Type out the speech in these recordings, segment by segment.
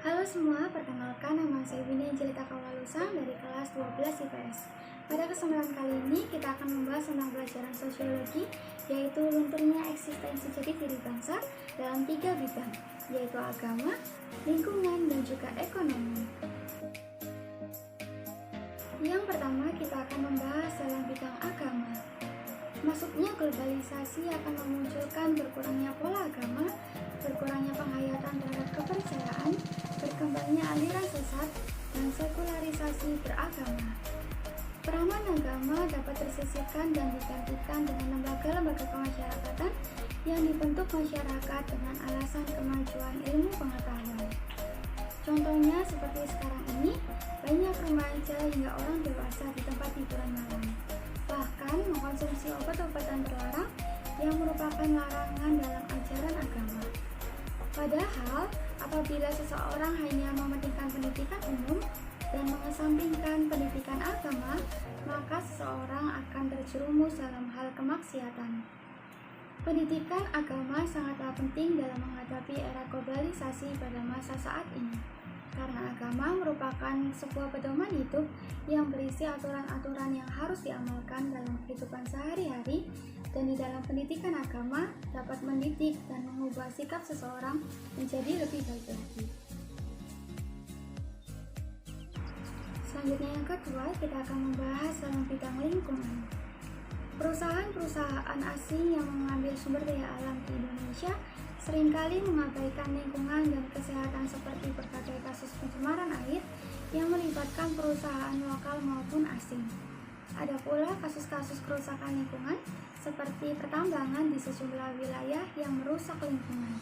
Halo semua, perkenalkan nama saya Winnie Angelita Kawalusang dari kelas 12 IPS. Pada kesempatan kali ini kita akan membahas tentang pelajaran sosiologi, yaitu lunturnya eksistensi jati diri bangsa dalam 3 bidang, yaitu agama, lingkungan, dan juga ekonomi. Yang pertama kita akan membahas dalam bidang agama. Masuknya globalisasi akan memunculkan berkurangnya pola agama, berkurangnya penghayatan terhadap kepercayaan, berkembangnya aliran sesat, dan sekularisasi beragama. Peranan agama dapat tersisihkan dan digantikan dengan lembaga-lembaga kemasyarakatan yang dibentuk masyarakat dengan alasan kemajuan ilmu pengetahuan. Contohnya seperti sekarang ini, banyak remaja hingga orang dewasa di tempat hiburan malam. Bahkan mengkonsumsi obat-obatan terlarang yang merupakan larangan dalam ajaran agama. Padahal, apabila seseorang hanya mementingkan pendidikan umum dan mengesampingkan pendidikan agama, maka seseorang akan terjerumus dalam hal kemaksiatan. Pendidikan agama sangatlah penting dalam menghadapi era globalisasi pada masa saat ini, karena agama merupakan sebuah pedoman hidup yang berisi aturan-aturan yang harus diamalkan dalam kehidupan sehari-hari, dan di dalam pendidikan agama dapat mendidik dan mengubah sikap seseorang menjadi lebih baik lagi. Selanjutnya yang kedua, kita akan membahas dalam bidang lingkungan. Perusahaan-perusahaan asing yang mengambil sumber daya alam di Indonesia seringkali mengabaikan lingkungan dan kesehatan seperti berbagai kasus pencemaran air yang melibatkan perusahaan lokal maupun asing. Ada pula kasus-kasus kerusakan lingkungan seperti pertambangan di sejumlah wilayah yang merusak lingkungan.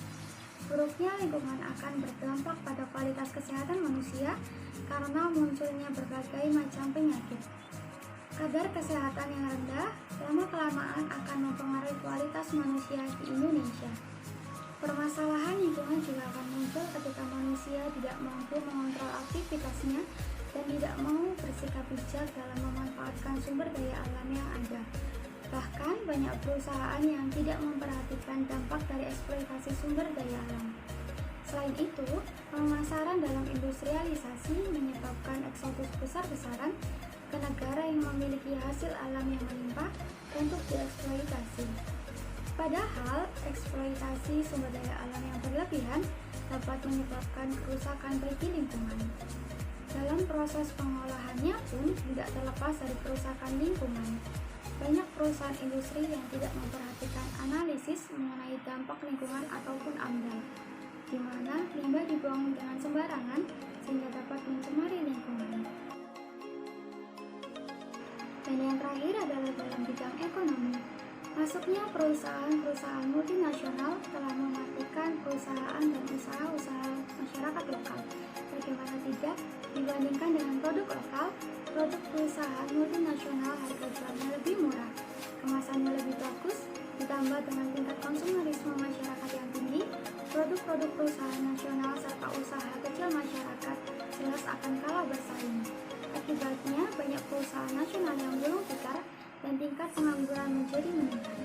Buruknya lingkungan akan berdampak pada kualitas kesehatan manusia karena munculnya berbagai macam penyakit. Kadar kesehatan yang rendah lama-kelamaan akan mempengaruhi kualitas manusia di Indonesia. Permasalahan lingkungan juga akan muncul ketika manusia tidak mampu mengontrol aktivitasnya dan tidak mau bersikap bijak dalam memanfaatkan sumber daya alam yang ada. Bahkan banyak perusahaan yang tidak memperhatikan dampak dari eksploitasi sumber daya alam. Selain itu, pemasaran dalam industrialisasi menyebabkan eksotis besar-besaran ke negara yang memiliki hasil alam yang melimpah untuk dieksploitasi. Padahal, eksploitasi sumber daya alam yang berlebihan dapat menyebabkan kerusakan bagi lingkungan. Dalam proses pengolahannya pun tidak terlepas dari kerusakan lingkungan. Banyak perusahaan industri yang tidak memperhatikan analisis mengenai dampak lingkungan ataupun AMDAL, di mana limbah dibuang dengan sembarangan sehingga dapat mencemari lingkungan. Dan yang terakhir adalah dalam bidang ekonomi. Masuknya perusahaan-perusahaan multinasional telah mematikan perusahaan dan usaha-usaha masyarakat lokal. Bagaimana tidak, dibandingkan dengan produk lokal, produk perusahaan multinasional harga jualnya lebih murah, kemasannya lebih bagus, ditambah dengan tingkat konsumerisme masyarakat yang tinggi, produk-produk perusahaan nasional serta usaha kecil masyarakat jelas akan kalah bersaing. Akibatnya, banyak perusahaan nasional yang belum tikar dan tingkat pengangguran menjadi meningkat.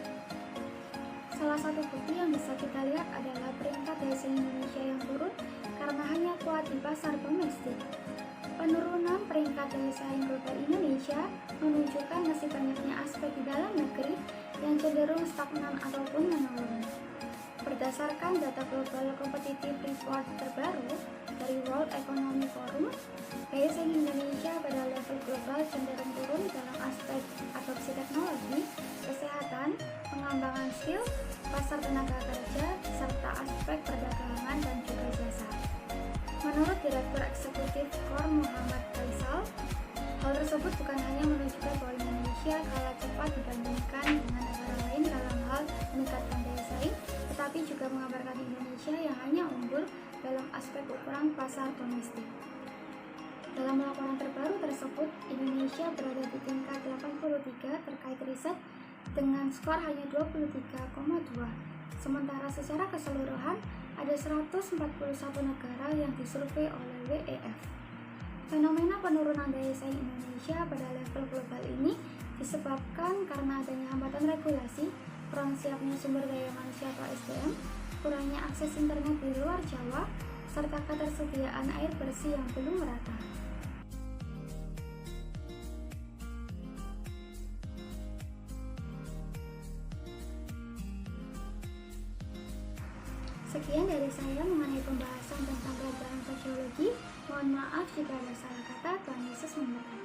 Salah satu bukti yang bisa kita lihat adalah peringkat daya saing Indonesia yang turun karena hanya kuat di pasar domestik. Penurunan peringkat daya saing global Indonesia menunjukkan masih banyaknya aspek di dalam negeri yang cenderung stagnan ataupun menurun. Berdasarkan data Global Competitive Report terbaru dari World Economic Forum, daya saing Indonesia pada level global cenderung turun dalam aspek adopsi teknologi, kesehatan, pengembangan skill, pasar tenaga kerja, serta aspek perdagangan dan juga jasa. Menurut Direktur Eksekutif KOR Muhammad Faisal, hal tersebut bukan hanya menunjukkan bahwa Indonesia kalah cepat dibandingkan dengan negara lain dalam hal meningkatkan daya saing, tetapi juga mengabarkan Indonesia yang hanya unggul dalam aspek ukuran pasar domestik. Dalam laporan terbaru tersebut, Indonesia berada di tingkat 83 terkait riset dengan skor hanya 23,2. Sementara secara keseluruhan, ada 141 negara yang disurvei oleh WEF. Fenomena penurunan daya saing Indonesia pada level global ini disebabkan karena adanya hambatan regulasi, kurang siapnya sumber daya manusia atau SDM, kurangnya akses internet di luar Jawa, serta ketersediaan air bersih yang belum merata. Sekian dari saya mengenai pembahasan tentang pelajaran sosiologi. Mohon maaf jika ada salah kata. Tuhan Yesus memberkati.